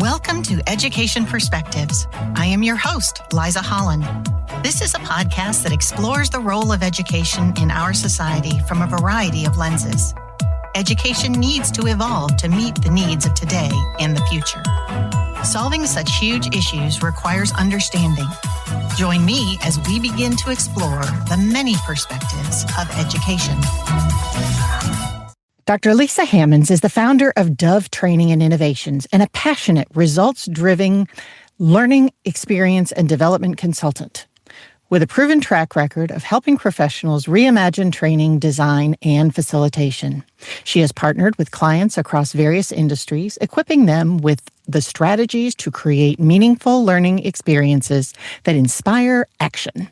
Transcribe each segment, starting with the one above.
Welcome to Education Perspectives. I am your host, Liza Holland. This is a podcast that explores the role of education in our society from a variety of lenses. Education needs to evolve to meet the needs of today and the future. Solving such huge issues requires understanding. Join me as we begin to explore the many perspectives of education. Dr. Lisa Hammonds is the founder of Dove Training and Innovations and a passionate, results-driven learning, experience, and development consultant with a proven track record of helping professionals reimagine training, design, and facilitation. She has partnered with clients across various industries, equipping them with the strategies to create meaningful learning experiences that inspire action.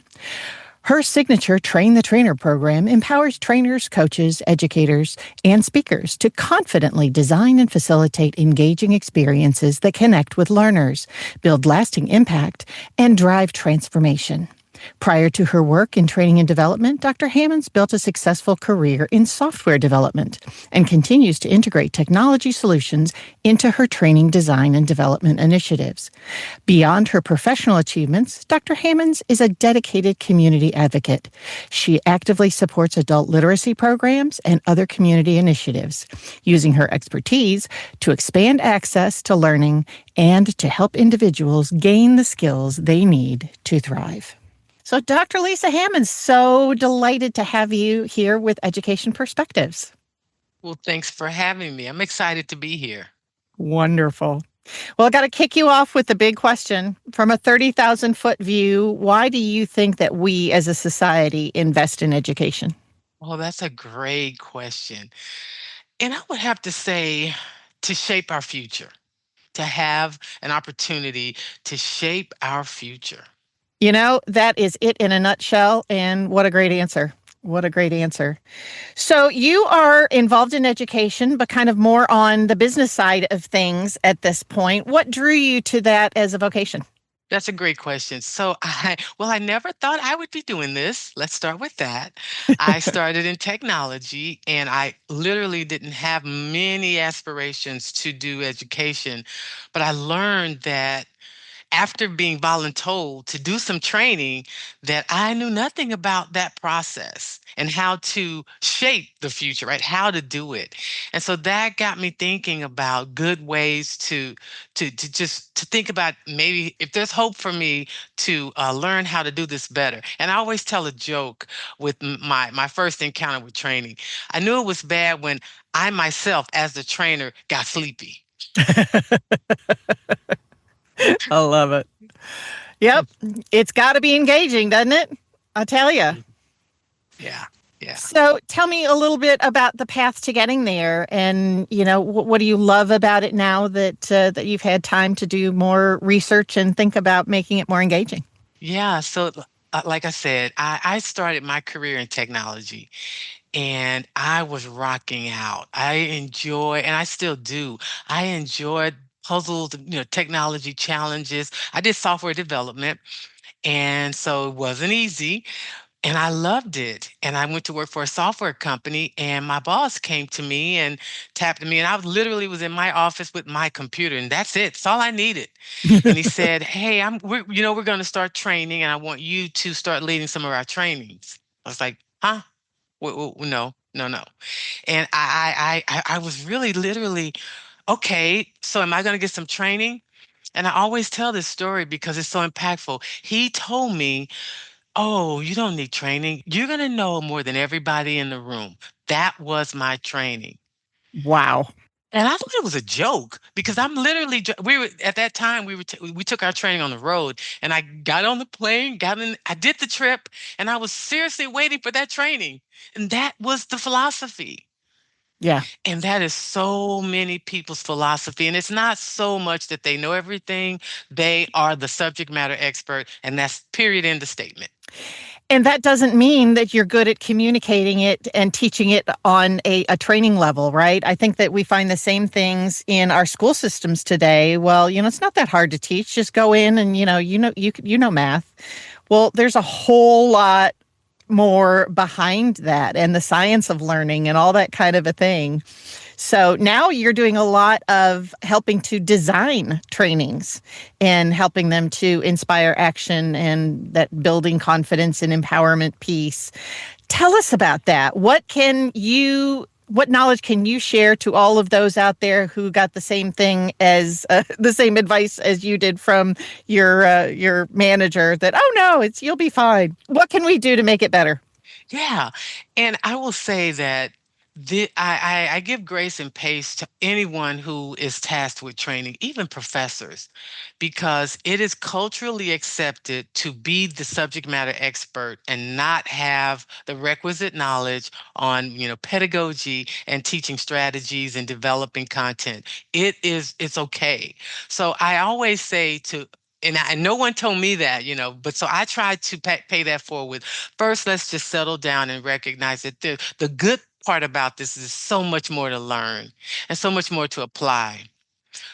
Her signature Train the Trainer program empowers trainers, coaches, educators, and speakers to confidently design and facilitate engaging experiences that connect with learners, build lasting impact, and drive transformation. Prior to her work in training and development, Dr. Hammonds built a successful career in software development and continues to integrate technology solutions into her training, design, and development initiatives. Beyond her professional achievements, Dr. Hammonds is a dedicated community advocate. She actively supports adult literacy programs and other community initiatives, using her expertise to expand access to learning and to help individuals gain the skills they need to thrive. So, Dr. Lisa Hammonds, so delighted to have you here with Education Perspectives. Well, thanks for having me. I'm excited to be here. Wonderful. Well, I got to kick you off with the big question. From a 30,000-foot view, why do you think that we as a society invest in education? Well, that's a great question. And I would have to say to shape our future, to have an opportunity to shape our future. You know, that is it in a nutshell, and what a great answer. What a great answer. So you are involved in education, but kind of more on the business side of things at this point. What drew you to that as a vocation? That's a great question. So I never thought I would be doing this. Let's start with that. I started in technology, and I literally didn't have many aspirations to do education, but I learned that after being voluntold to do some training, that I knew nothing about that process and how to shape the future, right? How to do it. And so that got me thinking about good ways to think about maybe if there's hope for me to learn how to do this better. And I always tell a joke with my first encounter with training. I knew it was bad when I myself, as the trainer, got sleepy. I love it. Yep. It's got to be engaging, doesn't it? I tell you. Yeah. So tell me a little bit about the path to getting there, and what do you love about it now that you've had time to do more research and think about making it more engaging? Yeah. So, like I said, I started my career in technology, and I was rocking out. I enjoy, and I still do. I enjoyed puzzles, technology challenges. I did software development, and so it wasn't easy. And I loved it. And I went to work for a software company, and my boss came to me and tapped me. And I literally was in my office with my computer, and that's it. That's all I needed. And he said, "Hey, we're going to start training, and I want you to start leading some of our trainings." I was like, "Huh? No, no, no." And I was really literally, okay, so am I going to get some training? And I always tell this story because it's so impactful. He told me, "Oh, you don't need training. You're going to know more than everybody in the room." That was my training. Wow. And I thought it was a joke because I'm literally, we were at that time, we took our training on the road, and I got on the plane, I did the trip, and I was seriously waiting for that training. And that was the philosophy. Yeah. And that is so many people's philosophy. And it's not so much that they know everything, they are the subject matter expert, and that's period, end of statement. And that doesn't mean that you're good at communicating it and teaching it on a training level, right? I think that we find the same things in our school systems today. Well, it's not that hard to teach. Just go in and you know math. Well, there's a whole lot more behind that, and the science of learning and all that kind of a thing. So now you're doing a lot of helping to design trainings and helping them to inspire action and that building confidence and empowerment piece. Tell us about that. What knowledge can you share to all of those out there who got the same thing as the same advice as you did from your manager that, oh no, it's you'll be fine. What can we do to make it better? Yeah. And I will say that I give grace and pace to anyone who is tasked with training, even professors, because it is culturally accepted to be the subject matter expert and not have the requisite knowledge on, pedagogy and teaching strategies and developing content. It's okay. So I always say to, and no one told me that, but so I try to pay that forward. First, let's just settle down and recognize that the good part about this is so much more to learn and so much more to apply.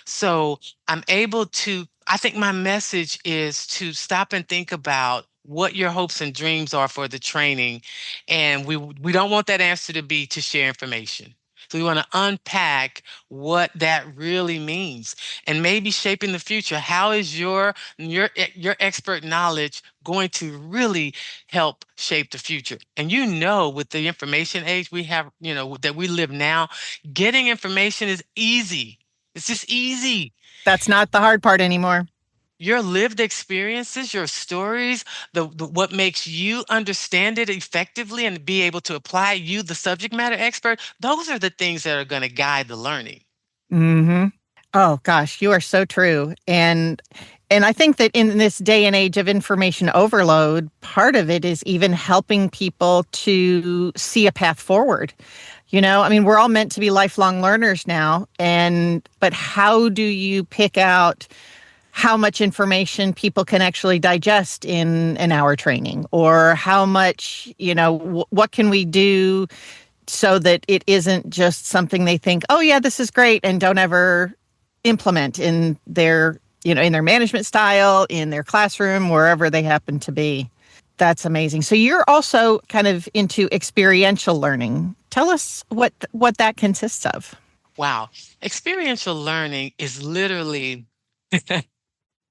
So I'm able to, I think my message is to stop and think about what your hopes and dreams are for the training. And we don't want that answer to be to share information. So we want to unpack what that really means and maybe shaping the future. How is your expert knowledge going to really help shape the future? And with the information age we have, that we live now, getting information is easy. It's just easy. That's not the hard part anymore. Your lived experiences, your stories, what makes you understand it effectively and be able to apply you, the subject matter expert, those are the things that are going to guide the learning. Mm-hmm. Oh gosh, you are so true. And I think that in this day and age of information overload, part of it is even helping people to see a path forward. I mean, we're all meant to be lifelong learners now, and but how do you pick out how much information people can actually digest in an hour training, or how much, what can we do so that it isn't just something they think, oh yeah, this is great, and don't ever implement in their, in their management style, in their classroom, wherever they happen to be. That's amazing. So you're also kind of into experiential learning. Tell us what that consists of. Wow. Experiential learning is literally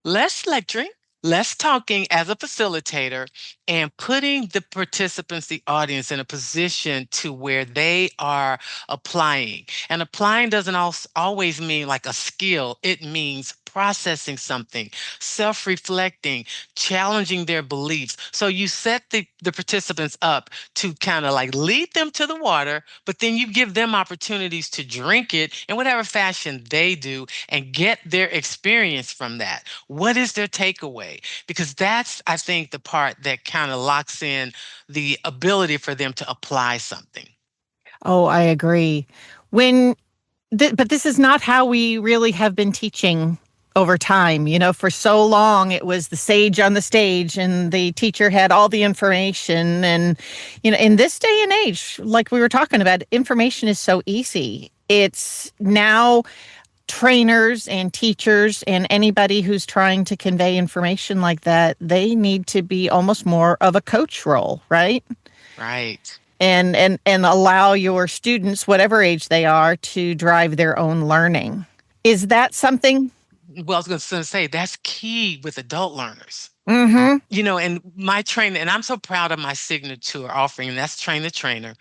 less lecturing, less talking as a facilitator, and putting the participants, the audience, in a position to where they are applying. And applying doesn't always mean like a skill, it means processing something, self reflecting, challenging their beliefs. So you set the participants up to kind of like lead them to the water, but then you give them opportunities to drink it in whatever fashion they do and get their experience from that. What is their takeaway? Because that's, I think, the part that kind of locks in the ability for them to apply something. Oh, I agree. When but this is not how we really have been teaching over time. For so long it was the sage on the stage and the teacher had all the information. And, in this day and age, like we were talking about, information is so easy. It's now trainers and teachers and anybody who's trying to convey information like that, they need to be almost more of a coach role, right? Right. And allow your students, whatever age they are, to drive their own learning. Is that something? Well, I was going to say that's key with adult learners. Mm-hmm. And my training, and I'm so proud of my signature offering, and that's Train the Trainer.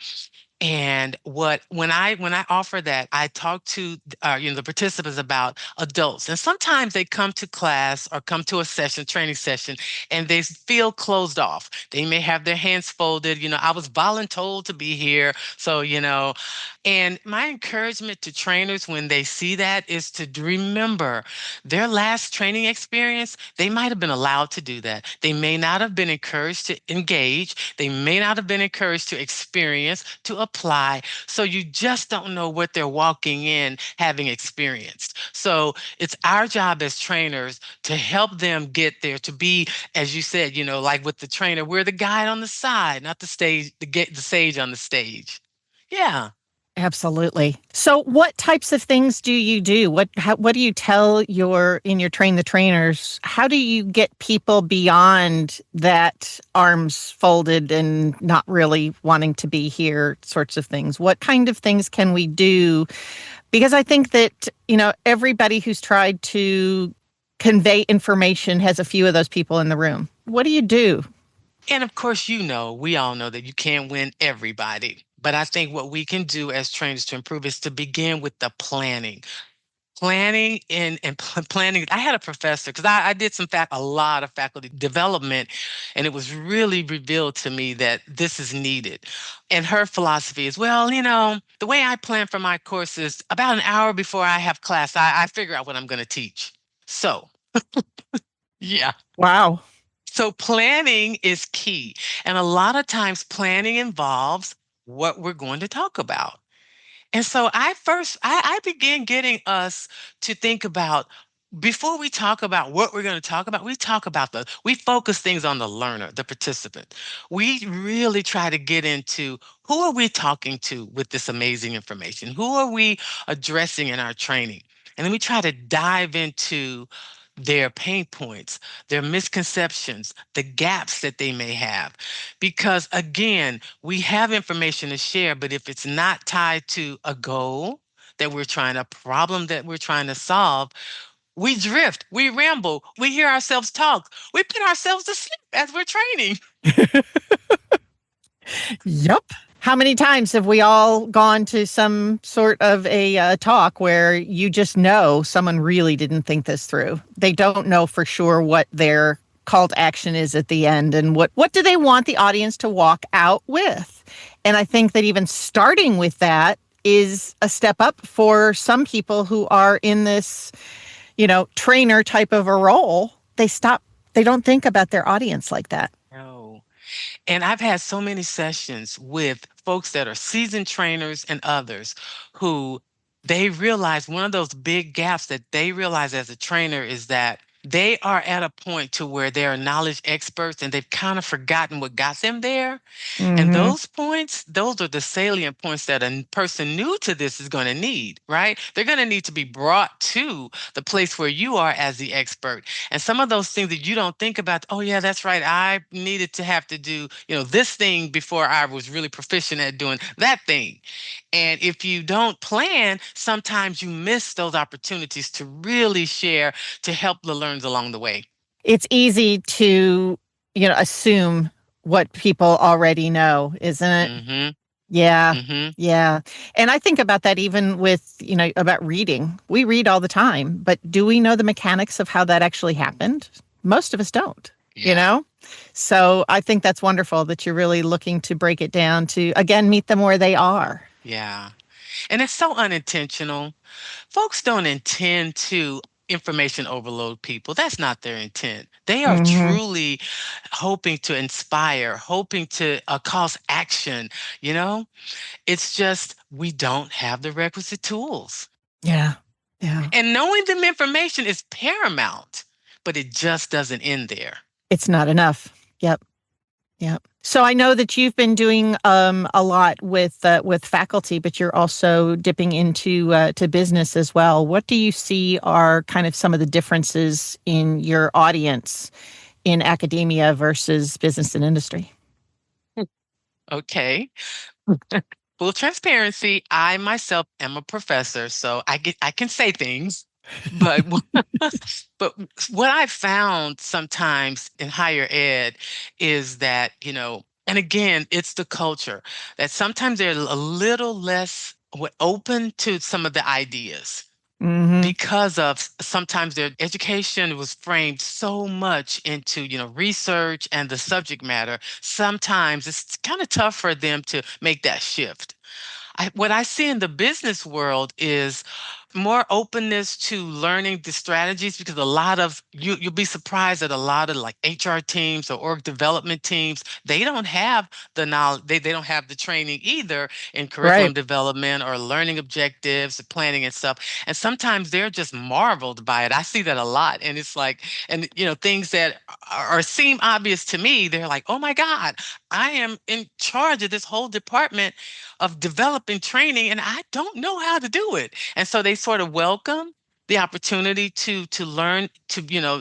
And when I offer that, I talk to the participants about adults, and sometimes they come to class or come to a session, training session, and they feel closed off. They may have their hands folded. I was voluntold to be here, so And my encouragement to trainers when they see that is to remember their last training experience. They might have been allowed to do that. They may not have been encouraged to engage. They may not have been encouraged to experience, to apply. So you just don't know what they're walking in having experienced. So it's our job as trainers to help them get there, to be, as you said, like with the trainer, we're the guide on the side, not the stage, the sage on the stage. Yeah. Absolutely. So, what types of things do you do? What do you tell in your train the trainers? How do you get people beyond that arms folded and not really wanting to be here sorts of things? What kind of things can we do? Because I think that, everybody who's tried to convey information has a few of those people in the room. What do you do? And of course, we all know that you can't win everybody. But I think what we can do as trainers to improve is to begin with the planning. Planning. I had a professor because I did a lot of faculty development, and it was really revealed to me that this is needed. And her philosophy is, well, the way I plan for my courses, about an hour before I have class, I figure out what I'm going to teach. So, yeah. Wow. So planning is key. And a lot of times planning involves what we're going to talk about. And so I began getting us to think about before we talk about what we're going to talk about, we focus things on the learner, the participant. We really try to get into who are we talking to with this amazing information? Who are we addressing in our training? And then we try to dive into their pain points, their misconceptions, the gaps that they may have. Because again, we have information to share, but if it's not tied to a goal a problem that we're trying to solve, we drift, we ramble, we hear ourselves talk, we put ourselves to sleep as we're training. Yep. How many times have we all gone to some sort of a talk where you just know someone really didn't think this through? They don't know for sure what their call to action is at the end and what do they want the audience to walk out with? And I think that even starting with that is a step up for some people who are in this, trainer type of a role. They don't think about their audience like that. No. And I've had so many sessions with folks that are seasoned trainers and others who they realize one of those big gaps that they realize as a trainer is that they are at a point to where they're knowledge experts and they've kind of forgotten what got them there. And Mm-hmm. those points, those are the salient points that a person new to this is going to need, right? They're going to need to be brought to the place where you are as the expert. And some of those things that you don't think about, oh, yeah, that's right. I needed to have to do, this thing before I was really proficient at doing that thing. And if you don't plan, sometimes you miss those opportunities to really share to help the learners along the way. It's easy to, assume what people already know, isn't it? Mm-hmm. Yeah. Mm-hmm. Yeah. And I think about that even with, about reading. We read all the time, but do we know the mechanics of how that actually happened? Most of us don't, you Yeah. know? So I think that's wonderful that you're really looking to break it down to, again, meet them where they are. Yeah. And it's so unintentional. Folks don't intend to information overload people. That's not their intent. They are Hmm. truly hoping to inspire, hoping to cause action. You know, it's just we don't have the requisite tools. Yeah. Yeah. And knowing them information is paramount, but it just doesn't end there. It's not enough. Yep. Yep. So I know that you've been doing a lot with faculty, but you're also dipping into to business as well. What do you see are kind of some of the differences in your audience in academia versus business and industry? Okay. Full transparency, I myself am a professor, so I can say things, but but what I found sometimes in higher ed is that, and again, it's the culture that sometimes they're a little less open to some of the ideas Mm-hmm. because of sometimes their education was framed so much into research and the subject matter. Sometimes it's kind of tough for them to make that shift. What I see in the business world is more openness to learning the strategies, because a lot of you'll be surprised that a lot of like HR teams or org development teams, they don't have the knowledge, they don't have the training either in curriculum Right. development or learning objectives, planning and stuff. And sometimes they're just marveled by it. I see that a lot. And it's like, and things that are seem obvious to me, they're like, oh my God, I am in charge of this whole department of developing training and I don't know how to do it. And so they sort of welcome the opportunity to learn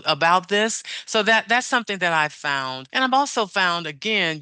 about this. So that's something that I found. And I've also found, again,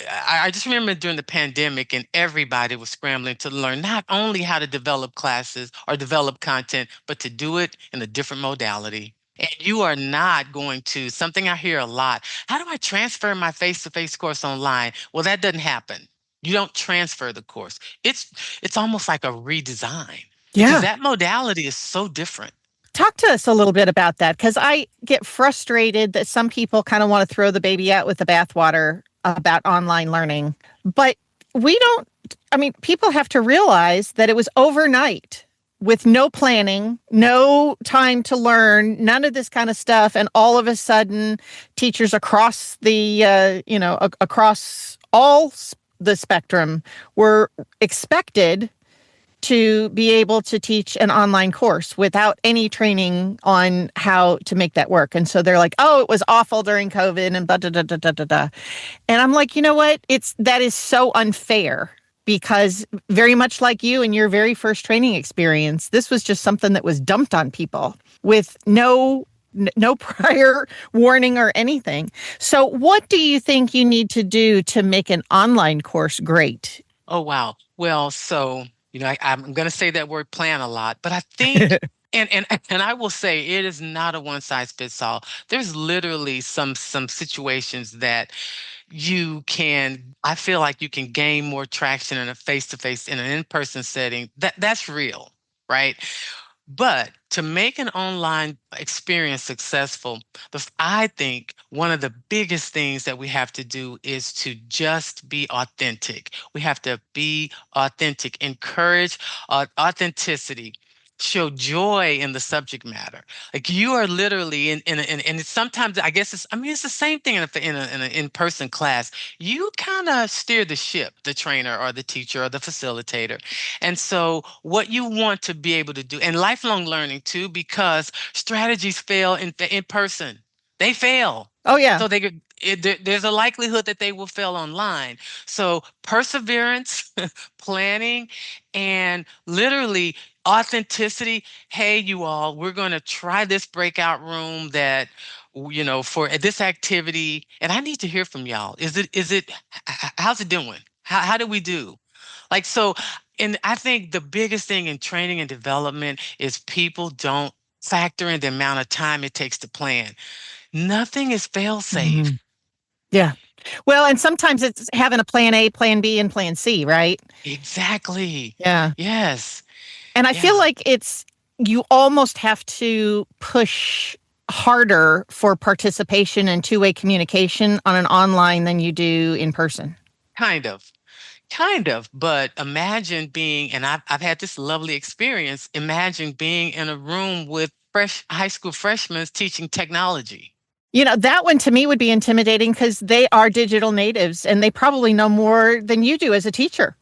I just remember during the pandemic and everybody was scrambling to learn not only how to develop classes or develop content, but to do it in a different modality. And you are not going to, something I hear a lot, how do I transfer my face-to-face course online? Well, that doesn't happen. You don't transfer the course. It's almost like a redesign because Yeah. that modality is so different. Talk to us a little bit about that, because I get frustrated that some people kind of want to throw the baby out with the bathwater about online learning. But we don't, I mean, people have to realize that it was overnight with no planning, no time to learn, none of this kind of stuff. And all of a sudden, teachers across across all the spectrum were expected to be able to teach an online course without any training on how to make that work. And so they're like, oh, it was awful during COVID and blah, da, da, da, da, da, da. And I'm like, you know what? That is so unfair, because very much like you in your very first training experience, this was just something that was dumped on people with no prior warning or anything. So what do you think you need to do to make an online course great? Oh, wow. Well, so, I'm going to say that word plan a lot, but I think, and I will say it is not a one size fits all. There's literally some situations that I feel like you can gain more traction in a face-to-face, in an in-person setting. That's real, right? But to make an online experience successful, I think one of the biggest things that we have to do is to just be authentic. We have to be authentic, encourage authenticity, show joy in the subject matter. Like you are literally and it's sometimes I guess it's the same thing in an in-person class. You kind of steer the ship, the trainer or the teacher or the facilitator. And so what you want to be able to do, and lifelong learning too, because strategies fail in person. They fail. Oh, yeah. So there's a likelihood that they will fail online. So perseverance, planning, and literally authenticity. Hey, you all, we're going to try this breakout room that, for this activity. And I need to hear from y'all. How's it doing? How do we do? Like, so, and I think the biggest thing in training and development is people don't factor in the amount of time it takes to plan. Nothing is fail safe. Mhm. Yeah. Well, and sometimes it's having a plan A, plan B, and plan C, right? Exactly. Yeah. Yes. And I feel Yeah. like you almost have to push harder for participation and two-way communication on an online than you do in person. Kind of. Kind of. But imagine being, and I've had this lovely experience. Imagine being in a room with fresh high school freshmen teaching technology. That one to me would be intimidating because they are digital natives and they probably know more than you do as a teacher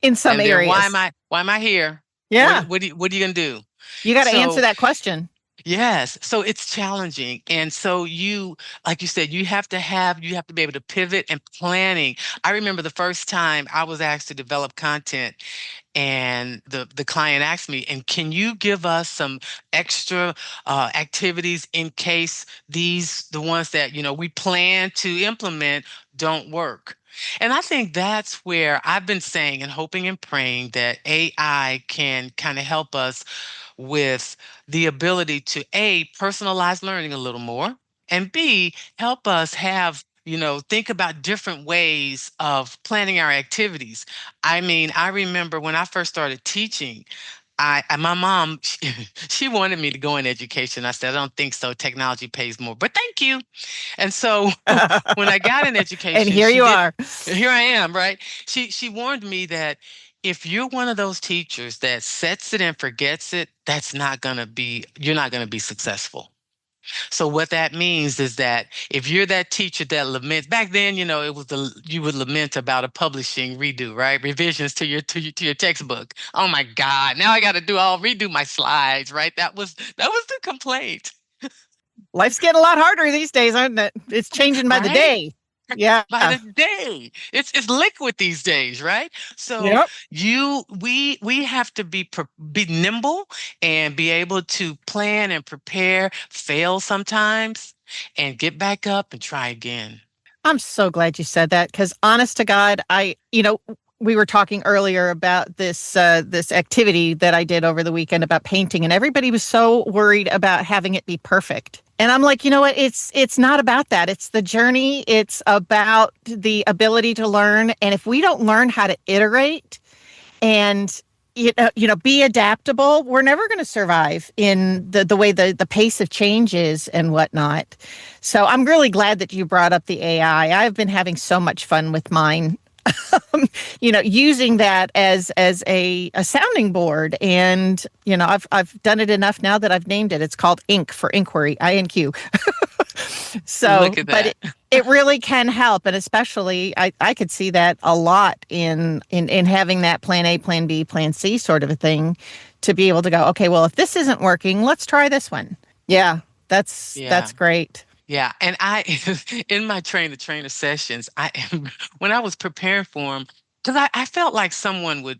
in some And then areas. why am I here? Yeah. What are you gonna do? You got to answer So that question. yes, so it's challenging. And so like you said, you have to be able to pivot and planning. I remember the first time I was asked to develop content and the client asked me, and can you give us some extra activities in case the ones that, we plan to implement don't work? And I think that's where I've been saying and hoping and praying that AI can kind of help us with the ability to A, personalize learning a little more, and B, help us think about different ways of planning our activities. I mean, I remember when I first started teaching, my mom, she wanted me to go in education. I said, I don't think so. Technology pays more, but thank you. And so when I got in And education, here she you did. are. Here I am, right? She warned me that, If you're one of those teachers that sets it and forgets it, you're not going to be successful. So what that means is that if you're that teacher that laments, back then, you would lament about a publishing redo, right? Revisions to your textbook. Oh my God, now I got to redo my slides, right? That was the complaint, Life's getting a lot harder these days, isn't it? It's changing by the right? day. Yeah. By the day. It's liquid these days, right? So Yep. we have to be nimble and be able to plan and prepare, fail sometimes, and get back up and try again. I'm so glad you said that because honest to God, we were talking earlier about this activity that I did over the weekend about painting, and everybody was so worried about having it be perfect. And I'm like, you know what? It's not about that. It's the journey. It's about the ability to learn. And if we don't learn how to iterate and be adaptable, we're never going to survive in the way the pace of change is and whatnot. So I'm really glad that you brought up the AI. I've been having so much fun with mine. Using that as a sounding board, and I've done it enough now that I've named it. It's called Inc for inquiry, INQ. So, Look at but that. it really can help, and especially I could see that a lot in having that plan A, plan B, plan C sort of a thing, to be able to go, okay, well, if this isn't working, let's try this one. Yeah, that's Yeah. great. Yeah, and in my trainer sessions, when I was preparing for them, because I felt like someone would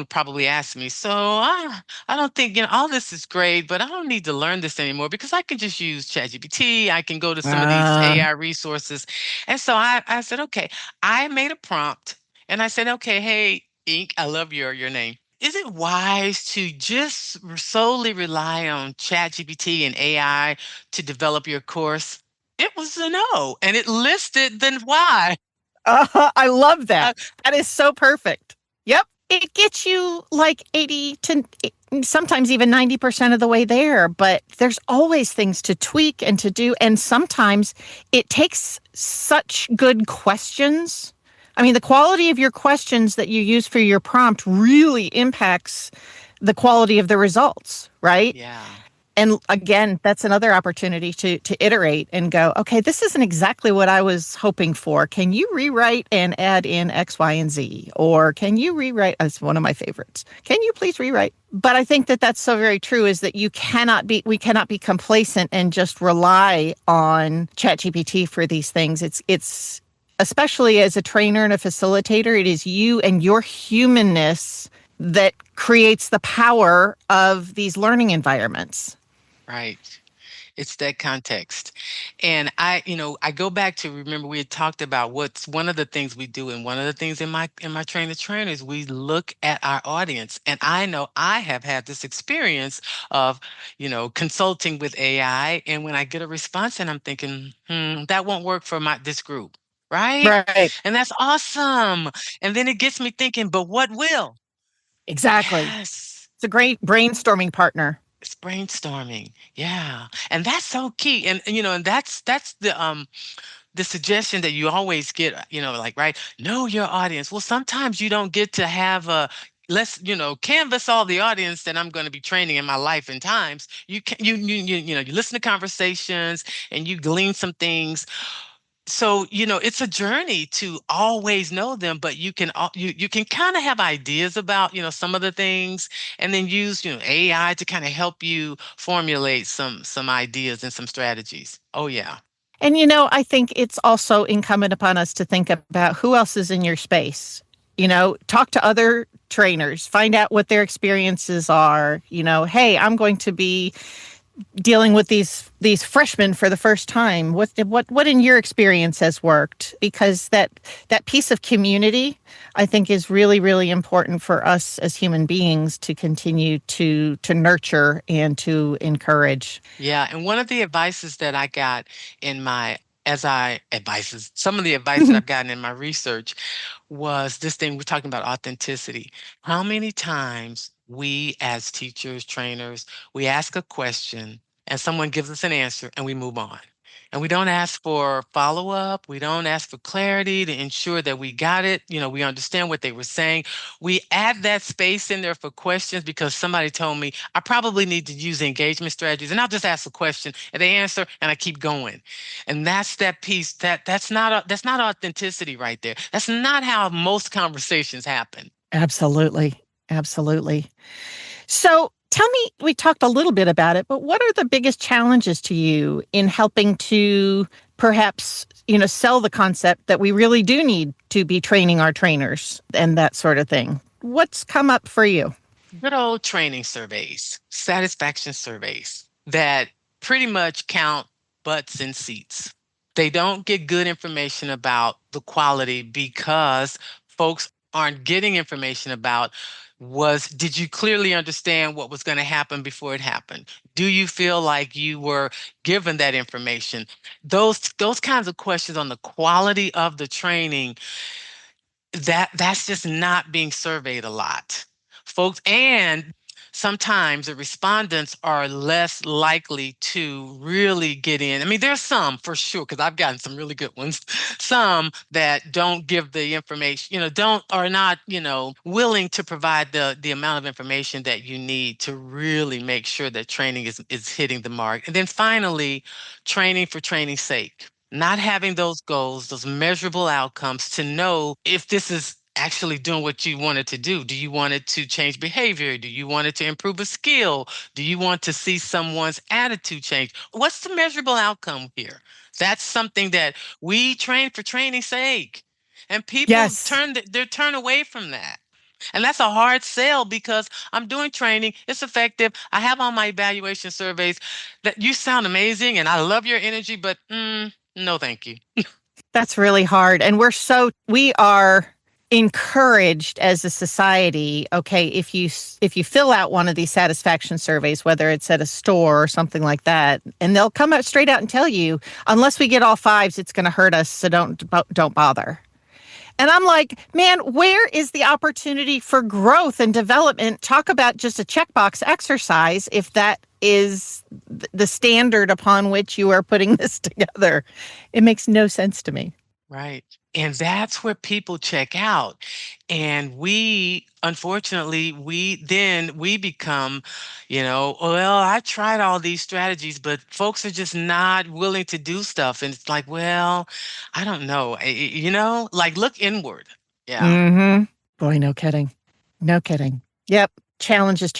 probably ask me, so I don't think, all this is great, but I don't need to learn this anymore because I can just use ChatGPT. I can go to some of these Uh, AI resources. And so I said, okay, I made a prompt and I said, okay, hey, Ink, I love your name. Is it wise to just solely rely on ChatGPT and AI to develop your course? It was a no, and it listed the why. I love Uh, that. That is so perfect. Yep. It gets you like 80 to sometimes even 90% of the way there, but there's always things to tweak and to do. And sometimes it takes such good questions. I mean, the quality of your questions that you use for your prompt really impacts the quality of the results, right? yeah, And again, that's another opportunity to iterate and go, okay, this isn't exactly what I was hoping for. Can you rewrite and add in X, Y, and Z? Or can you rewrite? That's one of my favorites. Can you please rewrite? But I think that that's so very true, is that we cannot be complacent and just rely on ChatGPT for these things. It's especially as a trainer and a facilitator, it is you and your humanness that creates the power of these learning environments. right. It's that context. And I go back to, remember we had talked about what's one of the things we do, and one of the things in my trainers, we look at our audience. And I know I have had this experience of, consulting with AI, and when I get a response and I'm thinking, that won't work for this group, right? Right. And that's awesome. And then it gets me thinking, but what will? Exactly. Yes. It's a great brainstorming partner. It's brainstorming. Yeah. And that's so key. And that's the suggestion that you always get, like, right, know your audience. Well, sometimes you don't get to have a let's, canvas all the audience that I'm going to be training in my life and times. You can you listen to conversations and you glean some things. So, it's a journey to always know them, but you can kind of have ideas about, some of the things, and then use, AI to kind of help you formulate some ideas and some strategies. Oh yeah. And I think it's also incumbent upon us to think about who else is in your space. Talk to other trainers, find out what their experiences are. Hey, I'm going to be dealing with these freshmen for the first time. What in your experience has worked? Because that piece of community, I think, is really really important for us as human beings to continue to nurture and to encourage. Yeah, and one of the advices that I got in my as I advices, some of the advice that I've gotten in my research was this thing we're talking about: authenticity. How many times we as teachers, trainers, we ask a question and someone gives us an answer and we move on. And we don't ask for follow-up. We don't ask for clarity to ensure that we got it. We understand what they were saying. We add that space in there for questions because somebody told me I probably need to use engagement strategies, and I'll just ask a question and they answer and I keep going. And that's that piece that's not authenticity right there. That's not how most conversations happen. Absolutely. Absolutely. So tell me, we talked a little bit about it, but what are the biggest challenges to you in helping to perhaps, sell the concept that we really do need to be training our trainers and that sort of thing? What's come up for you? Good old training surveys, satisfaction surveys that pretty much count butts and seats. They don't get good information about the quality because folks aren't getting information about did you clearly understand what was going to happen before it happened? Do you feel like you were given that information? Those kinds of questions on the quality of the training, that's just not being surveyed a lot, folks. And sometimes the respondents are less likely to really get in. I mean, there's some for sure, because I've gotten some really good ones. Some that don't give the information, are not, willing to provide the amount of information that you need to really make sure that training is hitting the mark. And then finally, training for training's sake. Not having those goals, those measurable outcomes to know if this is actually doing what you want it to do. Do you want it to change behavior? Do you want it to improve a skill? Do you want to see someone's attitude change? What's the measurable outcome here? That's something that we train for training's sake. And people Yes. turn away from that. And that's a hard sell because I'm doing training. It's effective. I have all my evaluation surveys that you sound amazing and I love your energy, but no, thank you. That's really hard. And we are encouraged as a society, okay, if you fill out one of these satisfaction surveys, whether it's at a store or something like that, and they'll come out straight out and tell you, unless we get all fives, it's going to hurt us, so don't bother. And I'm like, man, where is the opportunity for growth and development? Talk about just a checkbox exercise if that is the standard upon which you are putting this together. It makes no sense to me. Right. And that's where people check out. And unfortunately, we become, well, I tried all these strategies, but folks are just not willing to do stuff. And it's like, well, I don't know, like look inward. Yeah. Mm-hmm. Boy, no kidding. No kidding. Yep. Challenges.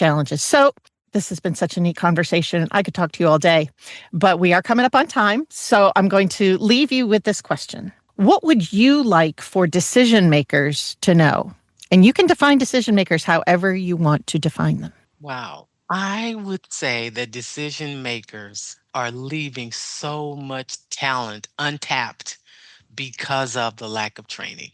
So this has been such a neat conversation. I could talk to you all day, but we are coming up on time. So I'm going to leave you with this question. What would you like for decision makers to know? And you can define decision makers however you want to define them. Wow. I would say that decision makers are leaving so much talent untapped because of the lack of training.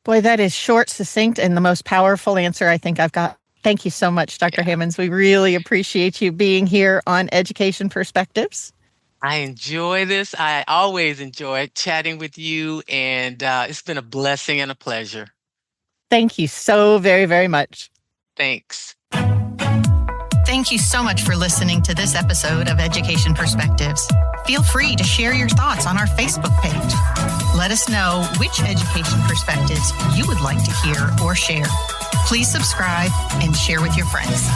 Boy, that is short, succinct, and the most powerful answer I think I've got. Thank you so much, Dr. Hammonds. We really appreciate you being here on Education Perspectives. I enjoy this. I always enjoy chatting with you, and it's been a blessing and a pleasure. Thank you so very, very much. Thanks. Thank you so much for listening to this episode of Education Perspectives. Feel free to share your thoughts on our Facebook page. Let us know which education perspectives you would like to hear or share. Please subscribe and share with your friends.